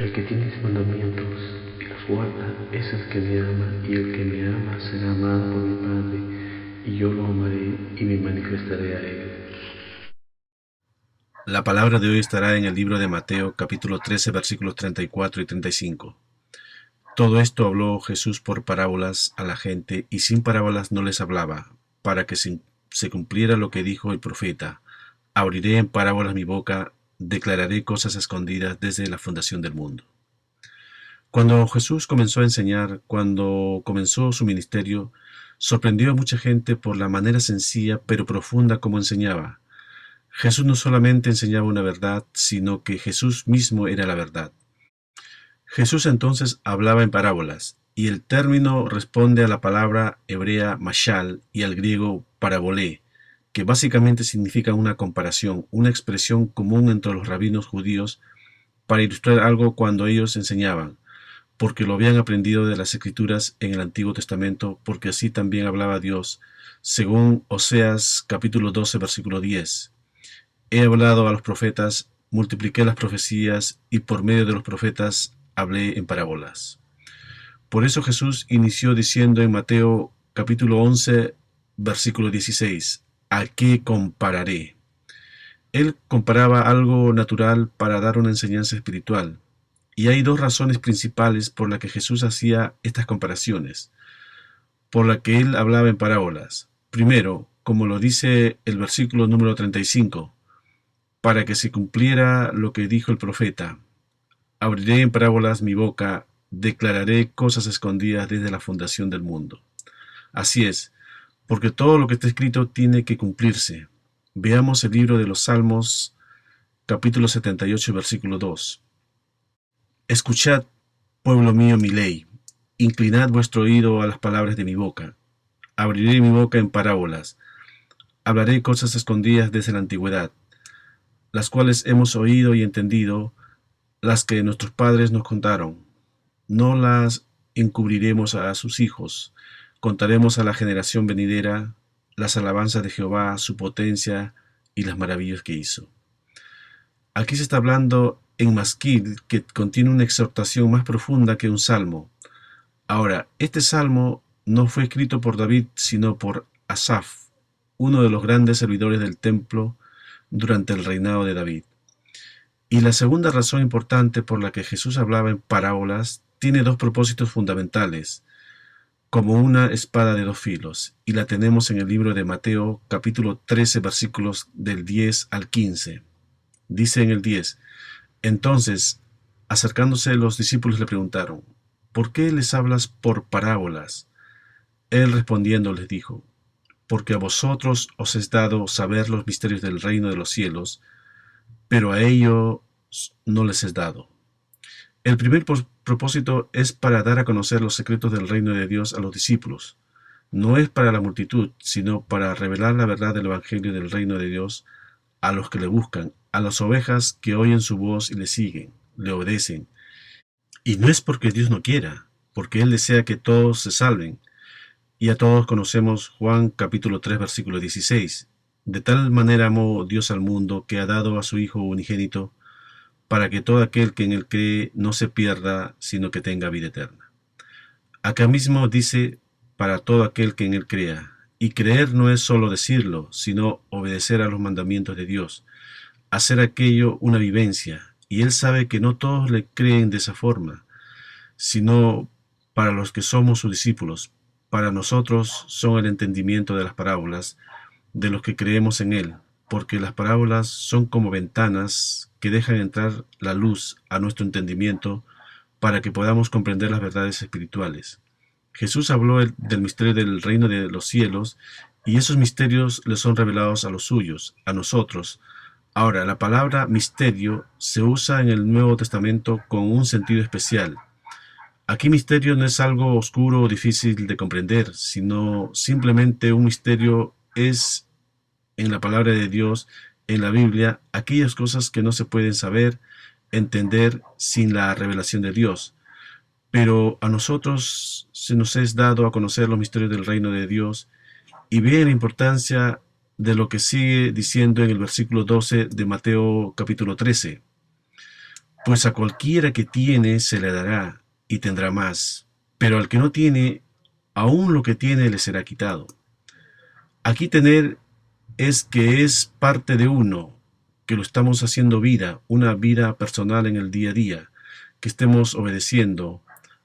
el que tiene mis mandamientos y los guarda es el que me ama, y el que me ama será amado por mi Padre, y yo lo amaré y me manifestaré a él. La palabra de hoy estará en el libro de Mateo, capítulo 13, versículos 34 y 35. Todo esto habló Jesús por parábolas a la gente, y sin parábolas no les hablaba, para que se cumpliera lo que dijo el profeta: abriré en parábolas mi boca, declararé cosas escondidas desde la fundación del mundo. Cuando Jesús comenzó a enseñar, cuando comenzó su ministerio, sorprendió a mucha gente por la manera sencilla pero profunda como enseñaba. Jesús no solamente enseñaba una verdad, sino que Jesús mismo era la verdad. Jesús entonces hablaba en parábolas, y el término responde a la palabra hebrea mashal y al griego parabolé, que básicamente significa una comparación, una expresión común entre los rabinos judíos para ilustrar algo cuando ellos enseñaban, porque lo habían aprendido de las Escrituras en el Antiguo Testamento, porque así también hablaba Dios, según Oseas capítulo 12, versículo 10. He hablado a los profetas, multipliqué las profecías, y por medio de los profetas hablé en parábolas. Por eso Jesús inició diciendo en Mateo capítulo 11, versículo 16, ¿a qué compararé? Él comparaba algo natural para dar una enseñanza espiritual. Y hay dos razones principales por las que Jesús hacía estas comparaciones, por la que él hablaba en parábolas. Primero, como lo dice el versículo número 35, para que se cumpliera lo que dijo el profeta: abriré en parábolas mi boca, declararé cosas escondidas desde la fundación del mundo. Así es, porque todo lo que está escrito tiene que cumplirse. Veamos el libro de los Salmos, capítulo 78, versículo 2. Escuchad, pueblo mío, mi ley, inclinad vuestro oído a las palabras de mi boca. Abriré mi boca en parábolas, hablaré cosas escondidas desde la antigüedad, las cuales hemos oído y entendido, las que nuestros padres nos contaron. No las encubriremos a sus hijos, contaremos a la generación venidera las alabanzas de Jehová, su potencia y las maravillas que hizo. Aquí se está hablando en masquil, que contiene una exhortación más profunda que un salmo. Ahora, este salmo no fue escrito por David, sino por Asaf, uno de los grandes servidores del templo durante el reinado de David. Y la segunda razón importante por la que Jesús hablaba en parábolas tiene dos propósitos fundamentales, como una espada de dos filos, y la tenemos en el libro de Mateo, capítulo 13, versículos del 10 al 15. Dice en el 10, entonces, acercándose los discípulos le preguntaron: ¿por qué les hablas por parábolas? Él respondiendo les dijo: porque a vosotros os es dado saber los misterios del reino de los cielos, pero a ellos no les es dado. El primer propósito es para dar a conocer los secretos del reino de Dios a los discípulos. No es para la multitud, sino para revelar la verdad del Evangelio del reino de Dios a los que le buscan, a las ovejas que oyen su voz y le siguen, le obedecen. Y no es porque Dios no quiera, porque Él desea que todos se salven. Y a todos conocemos Juan capítulo 3 versículo 16. De tal manera amó Dios al mundo, que ha dado a su Hijo unigénito, para que todo aquel que en él cree no se pierda, sino que tenga vida eterna. Acá mismo dice: para todo aquel que en él crea. Y creer no es solo decirlo, sino obedecer a los mandamientos de Dios, hacer aquello una vivencia. Y él sabe que no todos le creen de esa forma, sino para los que somos sus discípulos. Para nosotros son el entendimiento de las parábolas, de los que creemos en él, porque las parábolas son como ventanas que dejan entrar la luz a nuestro entendimiento para que podamos comprender las verdades espirituales. Jesús habló del misterio del reino de los cielos, y esos misterios le son revelados a los suyos, a nosotros. Ahora, la palabra misterio se usa en el Nuevo Testamento con un sentido especial. Aquí misterio no es algo oscuro o difícil de comprender, sino simplemente un misterio es, en la palabra de Dios, en la Biblia, aquellas cosas que no se pueden saber, entender sin la revelación de Dios. Pero a nosotros se nos es dado a conocer los misterios del reino de Dios, y ve la importancia de lo que sigue diciendo en el versículo 12 de Mateo capítulo 13. Pues a cualquiera que tiene se le dará y tendrá más, pero al que no tiene, aún lo que tiene le será quitado. Aquí tener es que es parte de uno, que lo estamos haciendo vida, una vida personal en el día a día, que estemos obedeciendo.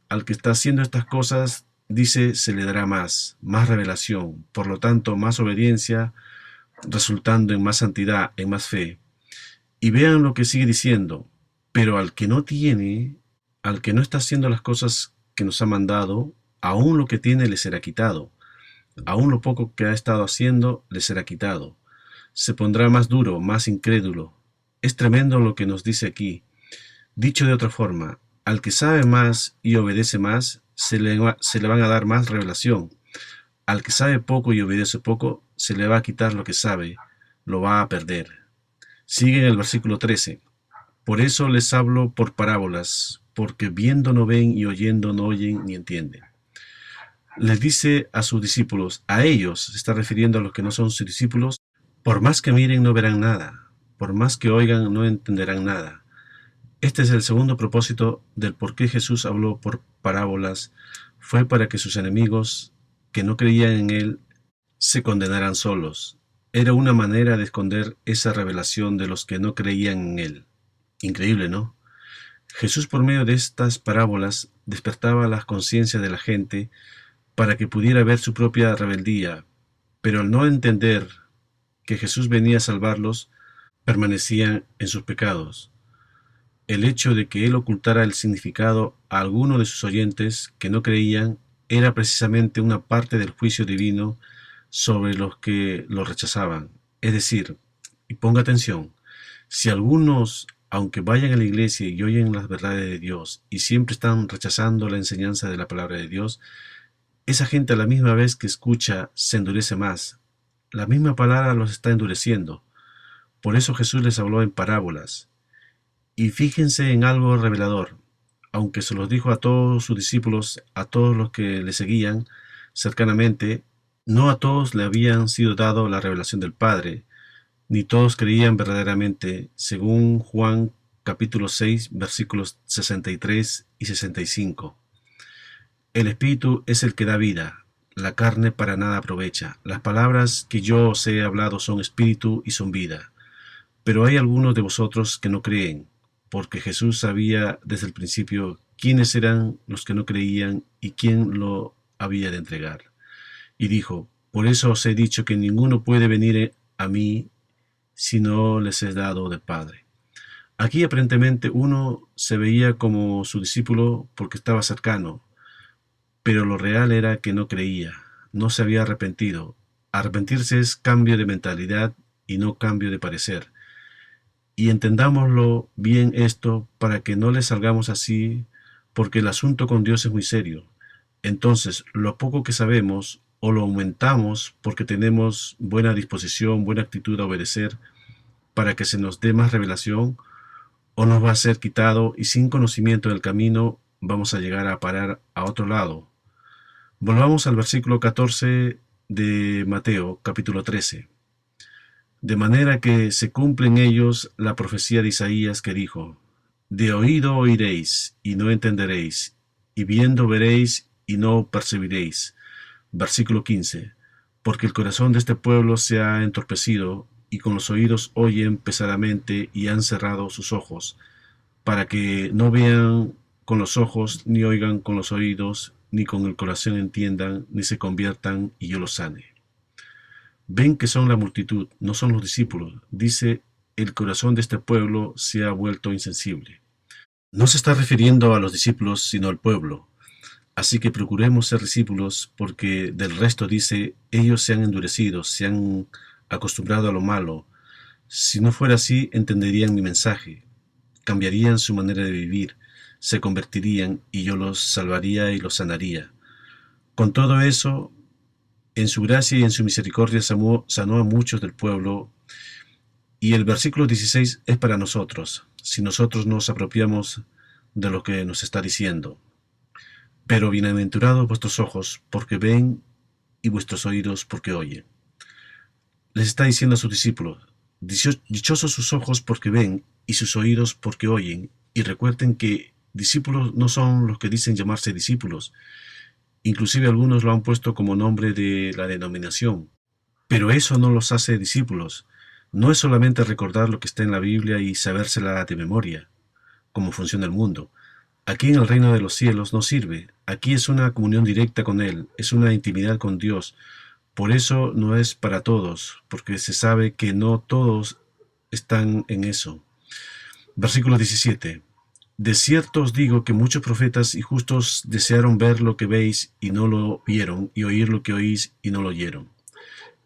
Al que está haciendo estas cosas, dice, se le dará más revelación, por lo tanto, más obediencia, resultando en más santidad, en más fe. Y vean lo que sigue diciendo, pero al que no tiene, al que no está haciendo las cosas que nos ha mandado, aún lo que tiene le será quitado. Aún lo poco que ha estado haciendo le será quitado. Se pondrá más duro, más incrédulo. Es tremendo lo que nos dice aquí. Dicho de otra forma, al que sabe más y obedece más, se le van a dar más revelación. Al que sabe poco y obedece poco, se le va a quitar lo que sabe, lo va a perder. Sigue en el versículo 13. Por eso les hablo por parábolas, porque viendo no ven y oyendo no oyen ni entienden. Les dice a sus discípulos, a ellos, se está refiriendo a los que no son sus discípulos, por más que miren no verán nada, por más que oigan no entenderán nada. Este es el segundo propósito del por qué Jesús habló por parábolas, fue para que sus enemigos, que no creían en él, se condenaran solos. Era una manera de esconder esa revelación de los que no creían en él. Increíble, ¿no? Jesús por medio de estas parábolas despertaba las conciencias de la gente para que pudiera ver su propia rebeldía, pero al no entender que Jesús venía a salvarlos, permanecían en sus pecados. El hecho de que él ocultara el significado a alguno de sus oyentes que no creían era precisamente una parte del juicio divino sobre los que lo rechazaban. Es decir, y ponga atención, si algunos, aunque vayan a la iglesia y oyen las verdades de Dios y siempre están rechazando la enseñanza de la palabra de Dios, esa gente a la misma vez que escucha se endurece más. La misma palabra los está endureciendo. Por eso Jesús les habló en parábolas. Y fíjense en algo revelador. Aunque se los dijo a todos sus discípulos, a todos los que le seguían cercanamente, no a todos le habían sido dado la revelación del Padre, ni todos creían verdaderamente, según Juan capítulo 6, versículos 63 y 65. El Espíritu es el que da vida, la carne para nada aprovecha. Las palabras que yo os he hablado son espíritu y son vida. Pero hay algunos de vosotros que no creen, porque Jesús sabía desde el principio quiénes eran los que no creían y quién lo había de entregar. Y dijo, por eso os he dicho que ninguno puede venir a mí si no les es dado del Padre. Aquí aparentemente uno se veía como su discípulo porque estaba cercano, pero lo real era que no creía, no se había arrepentido. Arrepentirse es cambio de mentalidad y no cambio de parecer. Y entendámoslo bien esto para que no le salgamos así, porque el asunto con Dios es muy serio. Entonces, lo poco que sabemos, o lo aumentamos porque tenemos buena disposición, buena actitud a obedecer, para que se nos dé más revelación, o nos va a ser quitado y sin conocimiento del camino vamos a llegar a parar a otro lado. Volvamos al versículo 14 de Mateo, capítulo 13. De manera que se cumple en ellos la profecía de Isaías que dijo, de oído oiréis y no entenderéis, y viendo veréis y no percibiréis. Versículo 15. Porque el corazón de este pueblo se ha entorpecido, y con los oídos oyen pesadamente y han cerrado sus ojos, para que no vean con los ojos, ni oigan con los oídos, ni con el corazón entiendan, ni se conviertan y yo los sane. Ven que son la multitud, no son los discípulos. Dice, el corazón de este pueblo se ha vuelto insensible. No se está refiriendo a los discípulos, sino al pueblo. Así que procuremos ser discípulos, porque del resto dice, ellos se han endurecido, se han acostumbrado a lo malo. Si no fuera así, entenderían mi mensaje, cambiarían su manera de vivir, se convertirían y yo los salvaría y los sanaría. Con todo eso, en su gracia y en su misericordia sanó a muchos del pueblo. Y el versículo 16 es para nosotros, si nosotros nos apropiamos de lo que nos está diciendo. Pero bienaventurados vuestros ojos, porque ven, y vuestros oídos, porque oyen. Les está diciendo a sus discípulos, dichosos sus ojos porque ven, y sus oídos porque oyen, Y recuerden que discípulos no son los que dicen llamarse discípulos. Inclusive algunos lo han puesto como nombre de la denominación. Pero eso no los hace discípulos. No es solamente recordar lo que está en la Biblia y sabérsela de memoria, cómo funciona el mundo. Aquí en el reino de los cielos no sirve. Aquí es una comunión directa con Él, es una intimidad con Dios. Por eso no es para todos, porque se sabe que no todos están en eso. Versículo 17. De cierto os digo que muchos profetas y justos desearon ver lo que veis y no lo vieron, y oír lo que oís y no lo oyeron.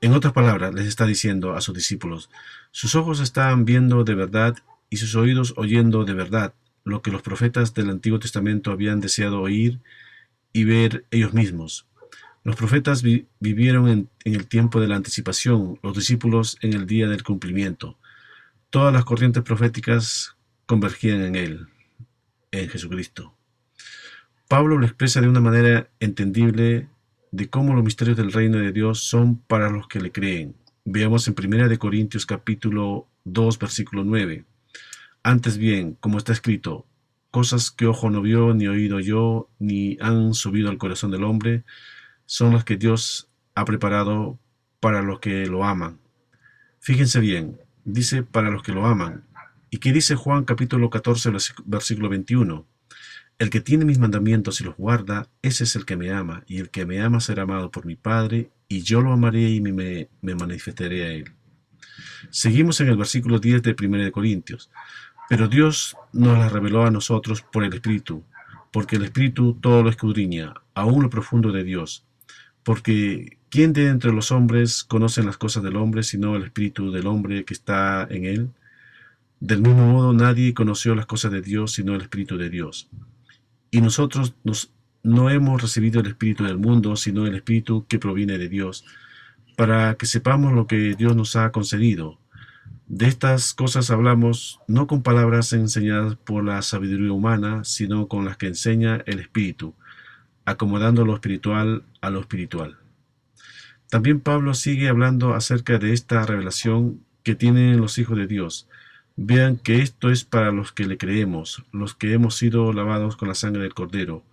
En otras palabras, les está diciendo a sus discípulos, sus ojos están viendo de verdad y sus oídos oyendo de verdad lo que los profetas del Antiguo Testamento habían deseado oír y ver ellos mismos. Los profetas vivieron en el tiempo de la anticipación, los discípulos en el día del cumplimiento. Todas las corrientes proféticas convergían en Él, en Jesucristo. Pablo lo expresa de una manera entendible de cómo los misterios del reino de Dios son para los que le creen. Veamos en 1 Corintios capítulo 2, versículo 9. Antes bien, como está escrito, cosas que ojo no vio, ni oído oyó, ni han subido al corazón del hombre, son las que Dios ha preparado para los que lo aman. Fíjense bien, dice para los que lo aman. ¿Y qué dice Juan capítulo 14, versículo 21? El que tiene mis mandamientos y los guarda, ese es el que me ama, y el que me ama será amado por mi Padre, y yo lo amaré y me manifestaré a él. Seguimos en el versículo 10 de 1 Corintios. Pero Dios nos la reveló a nosotros por el Espíritu, porque el Espíritu todo lo escudriña, aún lo profundo de Dios. Porque ¿quién de entre los hombres conoce las cosas del hombre, sino el Espíritu del hombre que está en él? Del mismo modo, nadie conoció las cosas de Dios, sino el Espíritu de Dios. Y nosotros no hemos recibido el Espíritu del mundo, sino el Espíritu que proviene de Dios, para que sepamos lo que Dios nos ha concedido. De estas cosas hablamos no con palabras enseñadas por la sabiduría humana, sino con las que enseña el Espíritu, acomodando lo espiritual a lo espiritual. También Pablo sigue hablando acerca de esta revelación que tienen los hijos de Dios. Vean que esto es para los que le creemos, los que hemos sido lavados con la sangre del Cordero,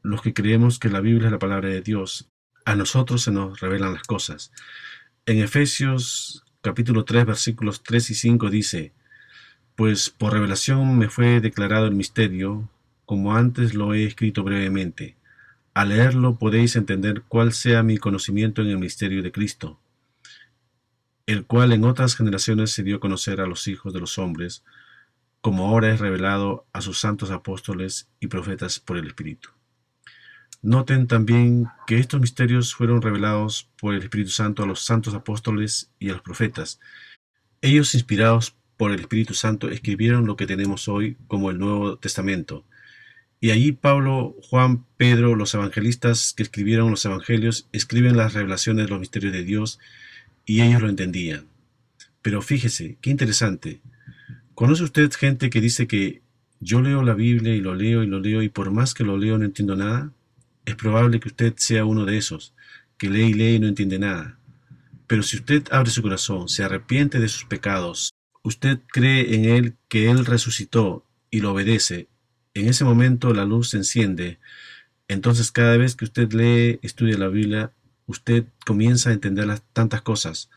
los que creemos que la Biblia es la palabra de Dios. A nosotros se nos revelan las cosas. En Efesios capítulo 3, versículos 3 y 5 dice, pues por revelación me fue declarado el misterio, como antes lo he escrito brevemente. Al leerlo podéis entender cuál sea mi conocimiento en el misterio de Cristo, el cual en otras generaciones se dio a conocer a los hijos de los hombres, como ahora es revelado a sus santos apóstoles y profetas por el Espíritu. Noten también que estos misterios fueron revelados por el Espíritu Santo a los santos apóstoles y a los profetas. Ellos, inspirados por el Espíritu Santo, escribieron lo que tenemos hoy como el Nuevo Testamento. Y allí Pablo, Juan, Pedro, los evangelistas que escribieron los evangelios, escriben las revelaciones de los misterios de Dios, y ellos lo entendían. Pero fíjese, qué interesante. ¿Conoce usted gente que dice que yo leo la Biblia y lo leo y lo leo y por más que lo leo no entiendo nada? Es probable que usted sea uno de esos, que lee y lee y no entiende nada. Pero si usted abre su corazón, se arrepiente de sus pecados, usted cree en Él, que Él resucitó y lo obedece, en ese momento la luz se enciende. Entonces cada vez que usted lee, estudia la Biblia, usted comienza a entender tantas cosas.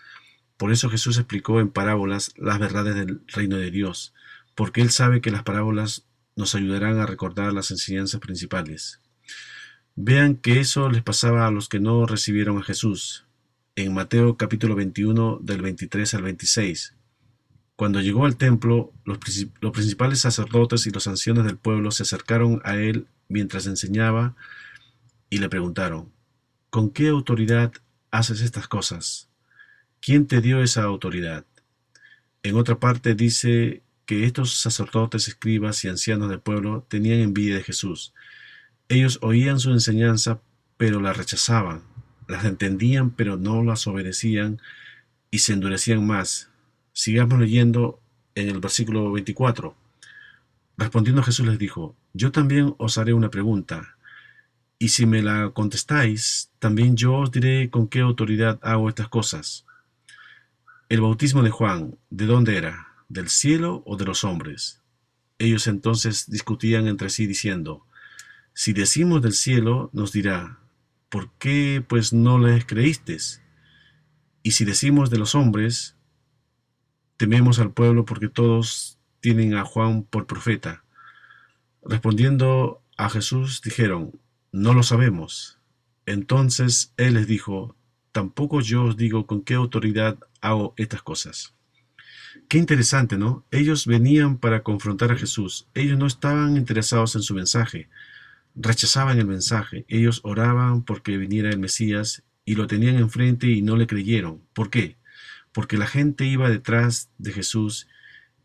Por eso Jesús explicó en parábolas las verdades del reino de Dios, porque Él sabe que las parábolas nos ayudarán a recordar las enseñanzas principales. Vean que eso les pasaba a los que no recibieron a Jesús. En Mateo capítulo 21, del 23 al 26. Cuando llegó al templo, los principales sacerdotes y los ancianos del pueblo se acercaron a Él mientras enseñaba y le preguntaron, ¿con qué autoridad haces estas cosas? ¿Quién te dio esa autoridad? En otra parte dice que estos sacerdotes, escribas y ancianos del pueblo tenían envidia de Jesús. Ellos oían su enseñanza, pero la rechazaban, las entendían, pero no las obedecían y se endurecían más. Sigamos leyendo en el versículo 24. Respondiendo Jesús les dijo, yo también os haré una pregunta, y si me la contestáis, también yo os diré con qué autoridad hago estas cosas. El bautismo de Juan, ¿de dónde era? ¿Del cielo o de los hombres? Ellos entonces discutían entre sí diciendo: si decimos del cielo, nos dirá, ¿por qué pues no les creísteis? Y si decimos de los hombres, tememos al pueblo porque todos tienen a Juan por profeta. Respondiendo a Jesús, dijeron: no lo sabemos. Entonces él les dijo: tampoco yo os digo con qué autoridad hago estas cosas. Qué interesante, ¿no? Ellos venían para confrontar a Jesús. Ellos no estaban interesados en su mensaje, rechazaban el mensaje. Ellos oraban porque viniera el Mesías y lo tenían enfrente y no le creyeron. ¿Por qué? Porque la gente iba detrás de Jesús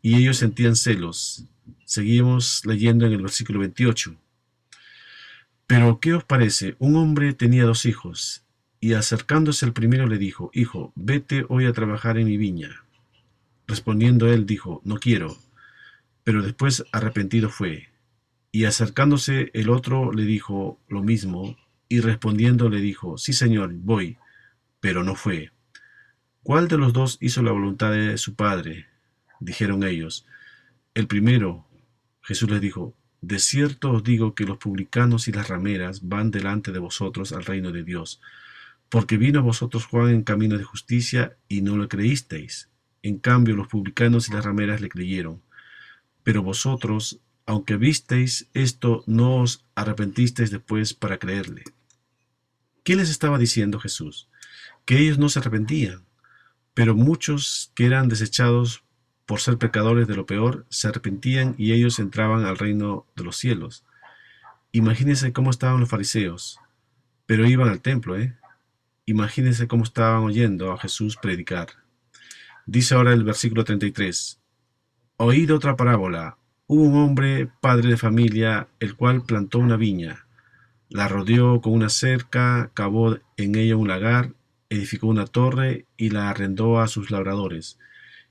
y ellos sentían celos. Seguimos leyendo en el versículo 28. Pero, ¿qué os parece? Un hombre tenía 2 hijos, y acercándose el primero le dijo: hijo, vete hoy a trabajar en mi viña. Respondiendo él dijo: no quiero. Pero después arrepentido fue. Y acercándose el otro le dijo lo mismo, y respondiendo le dijo: sí, señor, voy. Pero no fue. ¿Cuál de los dos hizo la voluntad de su padre? Dijeron ellos: el primero. Jesús les dijo: de cierto os digo que los publicanos y las rameras van delante de vosotros al reino de Dios, porque vino a vosotros Juan en camino de justicia y no lo creísteis. En cambio los publicanos y las rameras le creyeron. Pero vosotros, aunque visteis esto, no os arrepentisteis después para creerle. ¿Qué les estaba diciendo Jesús? Que ellos no se arrepentían, pero muchos que eran desechados por ser pecadores de lo peor, se arrepentían y ellos entraban al reino de los cielos. Imagínense cómo estaban los fariseos, pero iban al templo, ¿eh? Imagínense cómo estaban oyendo a Jesús predicar. Dice ahora el versículo 33. Oíd otra parábola. Hubo un hombre, padre de familia, el cual plantó una viña, la rodeó con una cerca, cavó en ella un lagar, edificó una torre y la arrendó a sus labradores,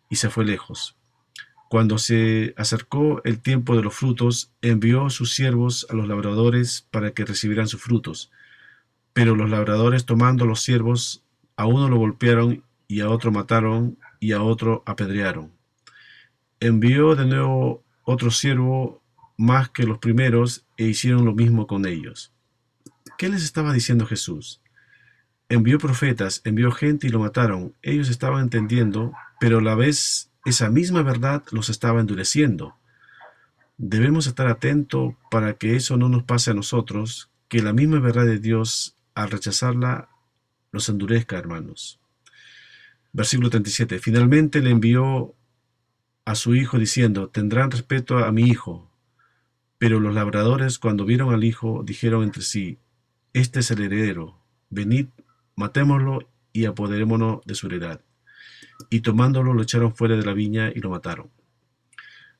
y se fue lejos. Cuando se acercó el tiempo de los frutos, envió sus siervos a los labradores para que recibieran sus frutos. Pero los labradores, tomando los siervos, a uno lo golpearon y a otro mataron y a otro apedrearon. Envió de nuevo otro siervo más que los primeros e hicieron lo mismo con ellos. ¿Qué les estaba diciendo Jesús? Envió profetas, envió gente y lo mataron. Ellos estaban entendiendo, pero a la vez esa misma verdad los estaba endureciendo. Debemos estar atentos para que eso no nos pase a nosotros, que la misma verdad de Dios, al rechazarla, los endurezca, hermanos. Versículo 37. Finalmente le envió a su hijo diciendo: tendrán respeto a mi hijo. Pero los labradores, cuando vieron al hijo, dijeron entre sí: este es el heredero, venid, matémoslo y apoderémonos de su heredad. Y tomándolo lo echaron fuera de la viña y lo mataron.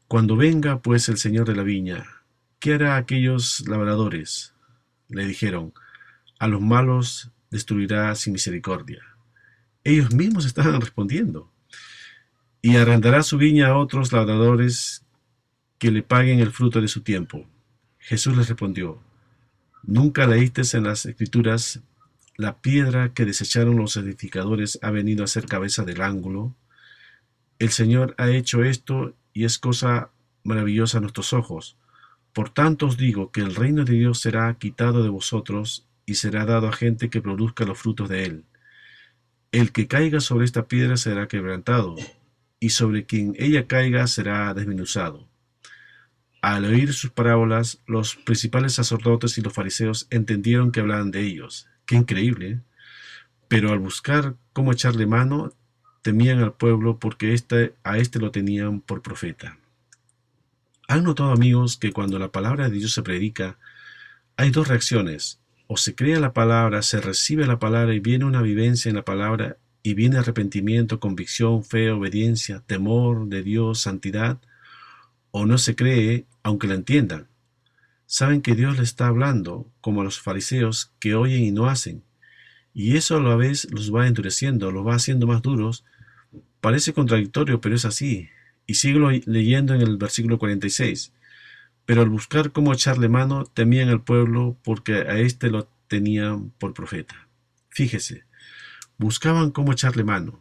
Cuando venga pues el señor de la viña, ¿qué hará a aquellos labradores? Le dijeron: a los malos destruirá sin misericordia. Ellos mismos estaban respondiendo: y arrendará su viña a otros labradores que le paguen el fruto de su tiempo. Jesús les respondió: ¿nunca leísteis en las Escrituras: la piedra que desecharon los edificadores ha venido a ser cabeza del ángulo? El Señor ha hecho esto y es cosa maravillosa a nuestros ojos. Por tanto os digo que el reino de Dios será quitado de vosotros y será dado a gente que produzca los frutos de él. El que caiga sobre esta piedra será quebrantado, y sobre quien ella caiga será desmenuzado. Al oír sus parábolas, los principales sacerdotes y los fariseos entendieron que hablaban de ellos. ¡Qué increíble! ¿Eh? Pero al buscar cómo echarle mano, temían al pueblo porque a este lo tenían por profeta. ¿Han notado, amigos, que cuando la palabra de Dios se predica, hay dos reacciones? O se cree la palabra, se recibe la palabra y viene una vivencia en la palabra y viene arrepentimiento, convicción, fe, obediencia, temor de Dios, santidad, o no se cree, aunque la entiendan. Saben que Dios les está hablando, como a los fariseos que oyen y no hacen, y eso a la vez los va endureciendo, los va haciendo más duros. Parece contradictorio, pero es así. Y sigo leyendo en el versículo 46. Pero al buscar cómo echarle mano, temían al pueblo porque a éste lo tenían por profeta. Fíjese, buscaban cómo echarle mano.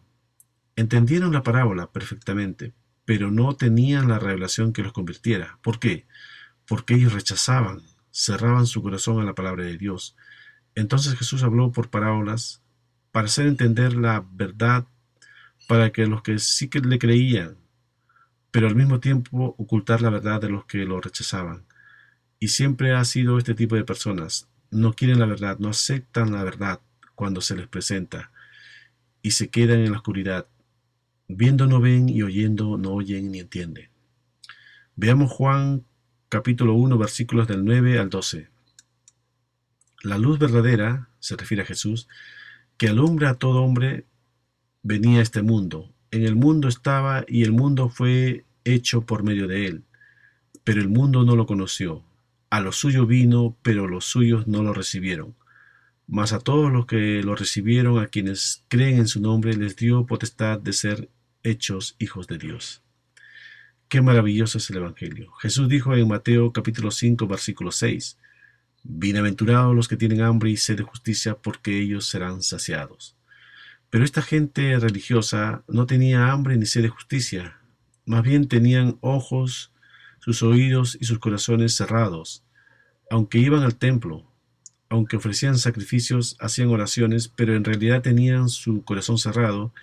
Entendieron la parábola perfectamente, pero no tenían la revelación que los convirtiera. ¿Por qué? Porque ellos rechazaban, cerraban su corazón a la palabra de Dios. Entonces Jesús habló por parábolas para hacer entender la verdad para que los que sí que le creían, pero al mismo tiempo ocultar la verdad de los que lo rechazaban. Y siempre ha sido este tipo de personas. No quieren la verdad, no aceptan la verdad cuando se les presenta y se quedan en la oscuridad. Viendo no ven y oyendo no oyen ni entienden. Veamos Juan capítulo 1 versículos del 9 al 12. La luz verdadera, se refiere a Jesús, que alumbra a todo hombre, venía a este mundo. En el mundo estaba y el mundo fue hecho por medio de él, pero el mundo no lo conoció. A lo suyo vino, pero los suyos no lo recibieron. Mas a todos los que lo recibieron, a quienes creen en su nombre, les dio potestad de ser hechos hijos de Dios. Qué maravilloso es el Evangelio. Jesús dijo en Mateo capítulo 5 versículo 6, bienaventurados los que tienen hambre y sed de justicia, porque ellos serán saciados. Pero esta gente religiosa no tenía hambre ni sed de justicia, más bien tenían ojos, sus oídos y sus corazones cerrados. Aunque iban al templo, aunque ofrecían sacrificios, hacían oraciones, pero en realidad tenían su corazón cerrado,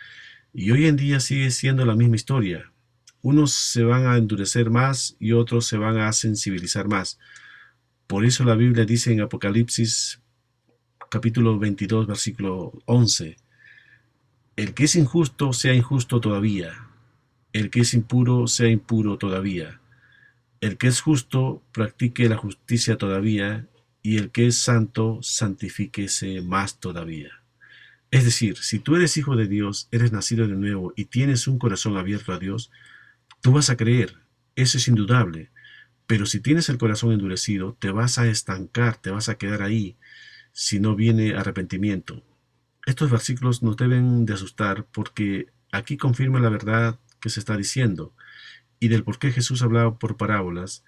y hoy en día sigue siendo la misma historia. Unos se van a endurecer más y otros se van a sensibilizar más. Por eso la Biblia dice en Apocalipsis capítulo 22 versículo 11, el que es injusto sea injusto todavía, el que es impuro sea impuro todavía, el que es justo practique la justicia todavía, y el que es santo santifíquese más todavía. Es decir, si tú eres hijo de Dios, eres nacido de nuevo y tienes un corazón abierto a Dios, tú vas a creer, eso es indudable. Pero si tienes el corazón endurecido, te vas a estancar, te vas a quedar ahí, si no viene arrepentimiento. Estos versículos nos deben de asustar porque aquí confirma la verdad que se está diciendo y del por qué Jesús hablaba por parábolas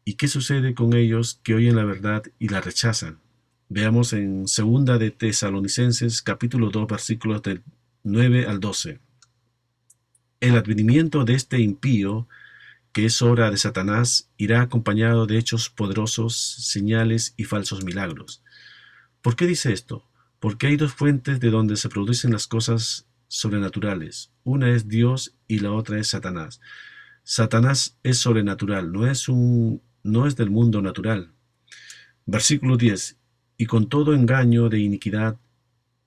y qué sucede con ellos que oyen la verdad y la rechazan. Veamos en 2 de Tesalonicenses capítulo 2 versículos del 9 al 12. El advenimiento de este impío, que es obra de Satanás, irá acompañado de hechos poderosos, señales y falsos milagros. ¿Por qué dice esto? Porque hay dos fuentes de donde se producen las cosas sobrenaturales. Una es Dios y la otra es Satanás. Satanás es sobrenatural, no es del mundo natural. Versículo 10. Y con todo engaño de iniquidad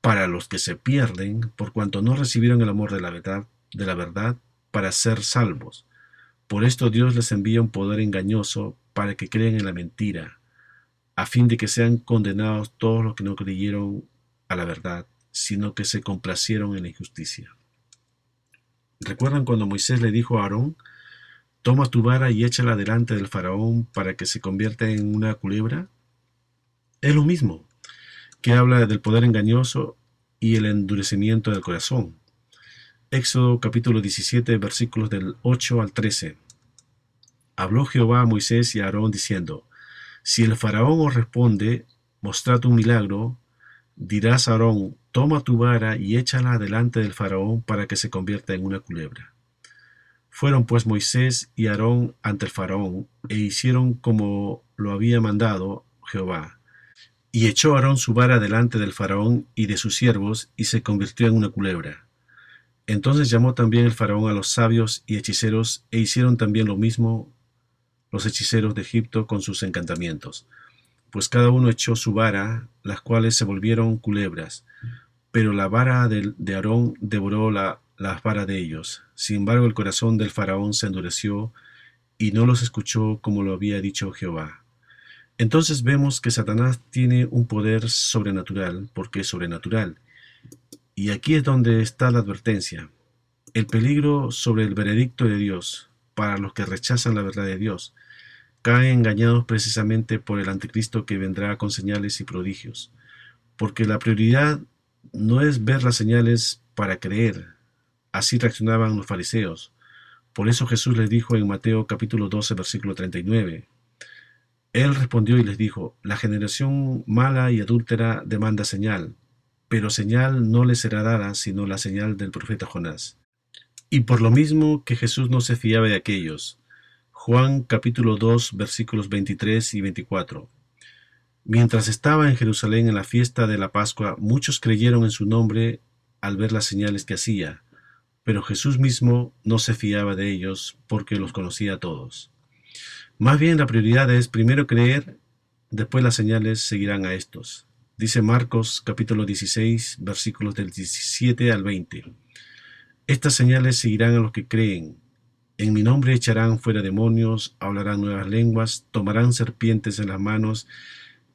para los que se pierden, por cuanto no recibieron el amor de la verdad para ser salvos. Por esto Dios les envía un poder engañoso para que crean en la mentira, a fin de que sean condenados todos los que no creyeron a la verdad, sino que se complacieron en la injusticia. ¿Recuerdan cuando Moisés le dijo a Aarón, toma tu vara y échala delante del faraón para que se convierta en una culebra? Es lo mismo, que habla del poder engañoso y el endurecimiento del corazón. Éxodo capítulo 17 versículos del 8 al 13. Habló Jehová a Moisés y a Aarón diciendo, si el faraón os responde, mostrad un milagro, dirás a Aarón, toma tu vara y échala delante del faraón para que se convierta en una culebra. Fueron pues Moisés y Aarón ante el faraón, e hicieron como lo había mandado Jehová. Y echó Aarón su vara delante del faraón y de sus siervos, y se convirtió en una culebra. Entonces llamó también el faraón a los sabios y hechiceros, e hicieron también lo mismo los hechiceros de Egipto con sus encantamientos. Pues cada uno echó su vara, las cuales se volvieron culebras, pero la vara de Aarón devoró las varas de ellos. Sin embargo, el corazón del faraón se endureció, y no los escuchó como lo había dicho Jehová. Entonces vemos que Satanás tiene un poder sobrenatural, porque es sobrenatural. Y aquí es donde está la advertencia, el peligro sobre el veredicto de Dios, para los que rechazan la verdad de Dios. Caen engañados precisamente por el anticristo que vendrá con señales y prodigios. Porque la prioridad no es ver las señales para creer. Así reaccionaban los fariseos. Por eso Jesús les dijo en Mateo capítulo 12 versículo 39. Él respondió y les dijo, la generación mala y adúltera demanda señal, pero señal no le será dada sino la señal del profeta Jonás. Y por lo mismo que Jesús no se fiaba de aquellos. Juan capítulo 2 versículos 23 y 24. Mientras estaba en Jerusalén en la fiesta de la Pascua, muchos creyeron en su nombre al ver las señales que hacía, pero Jesús mismo no se fiaba de ellos porque los conocía a todos. Más bien la prioridad es primero creer, después las señales seguirán a estos. Dice Marcos capítulo 16 versículos del 17 al 20. Estas señales seguirán a los que creen. En mi nombre echarán fuera demonios, hablarán nuevas lenguas, tomarán serpientes en las manos,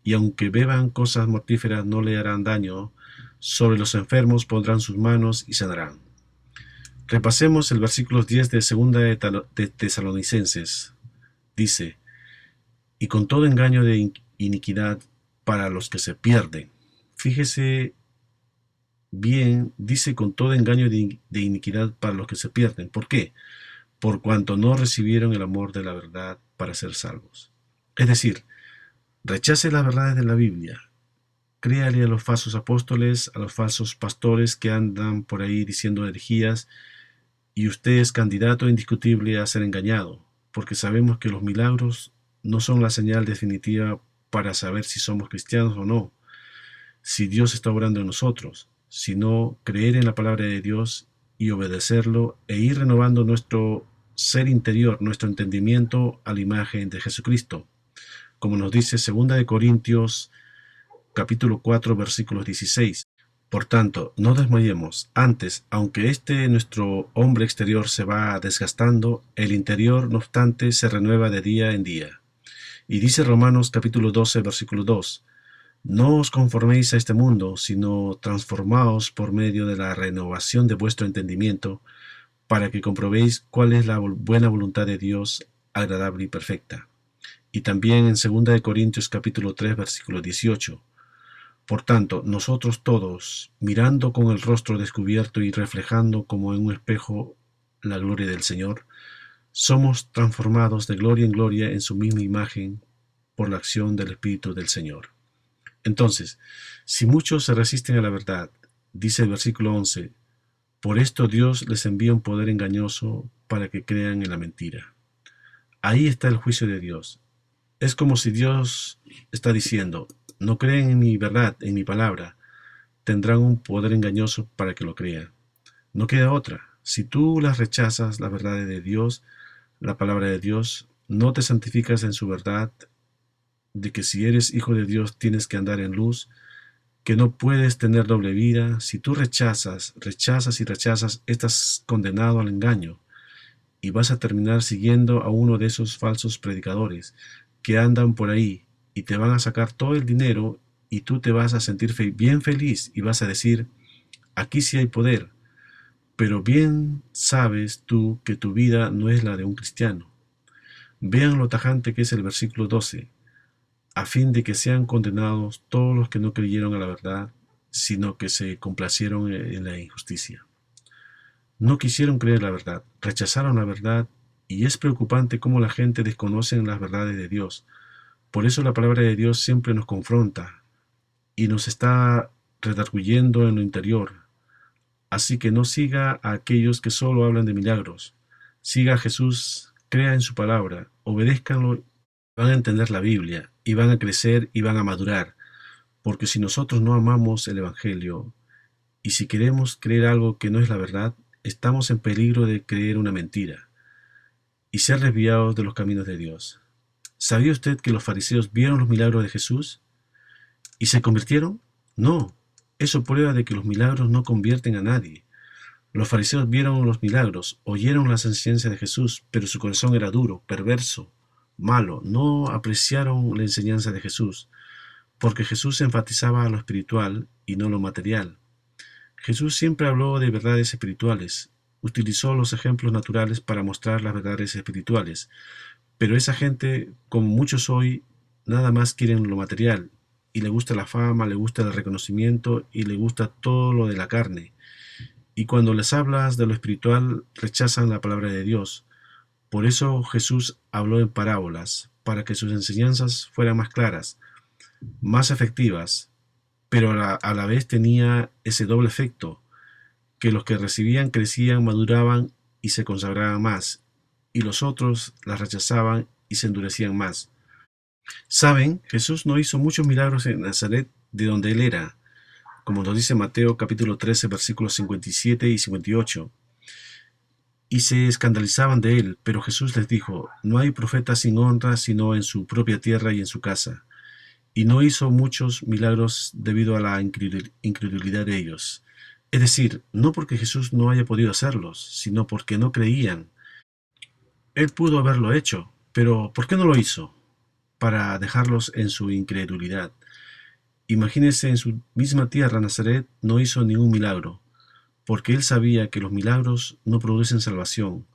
y aunque beban cosas mortíferas no le harán daño. Sobre los enfermos pondrán sus manos y sanarán. Repasemos el versículo 10 de segunda de Tesalonicenses. Dice, y con todo engaño de iniquidad para los que se pierden. Fíjese bien, dice con todo engaño de iniquidad para los que se pierden. ¿Por qué? Por cuanto no recibieron el amor de la verdad para ser salvos. Es decir, rechace las verdades de la Biblia. Créale a los falsos apóstoles, a los falsos pastores que andan por ahí diciendo herejías, y usted es candidato indiscutible a ser engañado, porque sabemos que los milagros no son la señal definitiva para saber si somos cristianos o no, si Dios está obrando en nosotros, sino creer en la palabra de Dios y obedecerlo e ir renovando nuestro ser interior, nuestro entendimiento a la imagen de Jesucristo, como nos dice 2 Corintios capítulo 4 versículos 16. Por tanto, no desmayemos. Antes, aunque nuestro hombre exterior se va desgastando, el interior, no obstante, se renueva de día en día. Y dice Romanos capítulo 12 versículo 2. No os conforméis a este mundo, sino transformaos por medio de la renovación de vuestro entendimiento, para que comprobéis cuál es la buena voluntad de Dios, agradable y perfecta. Y también en 2 Corintios capítulo 3 versículo 18. Por tanto, nosotros todos, mirando con el rostro descubierto y reflejando como en un espejo la gloria del Señor, somos transformados de gloria en gloria en su misma imagen por la acción del Espíritu del Señor. Entonces, si muchos se resisten a la verdad, dice el versículo 11, por esto Dios les envía un poder engañoso para que crean en la mentira. Ahí está el juicio de Dios. Es como si Dios está diciendo, no creen en mi verdad, en mi palabra, tendrán un poder engañoso para que lo crean. No queda otra. Si tú las rechazas, la verdad de Dios, la palabra de Dios, no te santificas en su verdad, de que si eres hijo de Dios tienes que andar en luz, que no puedes tener doble vida. Si tú rechazas, estás condenado al engaño y vas a terminar siguiendo a uno de esos falsos predicadores que andan por ahí y te van a sacar todo el dinero y tú te vas a sentir bien feliz y vas a decir, aquí sí hay poder, pero bien sabes tú que tu vida no es la de un cristiano. Vean lo tajante que es el versículo 12, a fin de que sean condenados todos los que no creyeron a la verdad, sino que se complacieron en la injusticia. No quisieron creer la verdad, rechazaron la verdad, y es preocupante cómo la gente desconoce las verdades de Dios. Por eso la palabra de Dios siempre nos confronta y nos está redarguyendo en lo interior. Así que no siga a aquellos que solo hablan de milagros. Siga a Jesús, crea en su palabra, obedézcanlo, van a entender la Biblia y van a crecer y van a madurar. Porque si nosotros no amamos el Evangelio y si queremos creer algo que no es la verdad, estamos en peligro de creer una mentira y ser desviados de los caminos de Dios. ¿Sabía usted que los fariseos vieron los milagros de Jesús y se convirtieron? No, eso prueba de que los milagros no convierten a nadie. Los fariseos vieron los milagros, oyeron las enseñanzas de Jesús, pero su corazón era duro, perverso, malo. No apreciaron la enseñanza de Jesús, porque Jesús enfatizaba lo espiritual y no lo material. Jesús siempre habló de verdades espirituales, utilizó los ejemplos naturales para mostrar las verdades espirituales, pero esa gente, como muchos hoy, nada más quieren lo material, y le gusta la fama, le gusta el reconocimiento, y le gusta todo lo de la carne. Y cuando les hablas de lo espiritual, rechazan la palabra de Dios. Por eso Jesús habló en parábolas, para que sus enseñanzas fueran más claras, más efectivas, pero a la vez tenía ese doble efecto, que los que recibían crecían, maduraban y se consagraban más, y los otros las rechazaban y se endurecían más. Saben, Jesús no hizo muchos milagros en Nazaret de donde él era, como nos dice Mateo capítulo 13 versículos 57 y 58. Y se escandalizaban de él, pero Jesús les dijo, no hay profeta sin honra sino en su propia tierra y en su casa. Y no hizo muchos milagros debido a la incredulidad de ellos. Es decir, no porque Jesús no haya podido hacerlos, sino porque no creían. Él pudo haberlo hecho, pero ¿por qué no lo hizo? Para dejarlos en su incredulidad. Imagínense, en su misma tierra, Nazaret no hizo ningún milagro, porque él sabía que los milagros no producen salvación.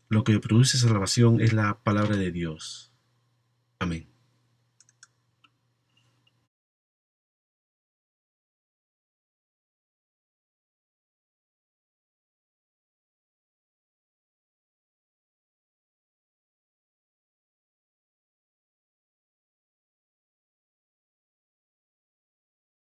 Lo que produce salvación es la palabra de Dios. Amén.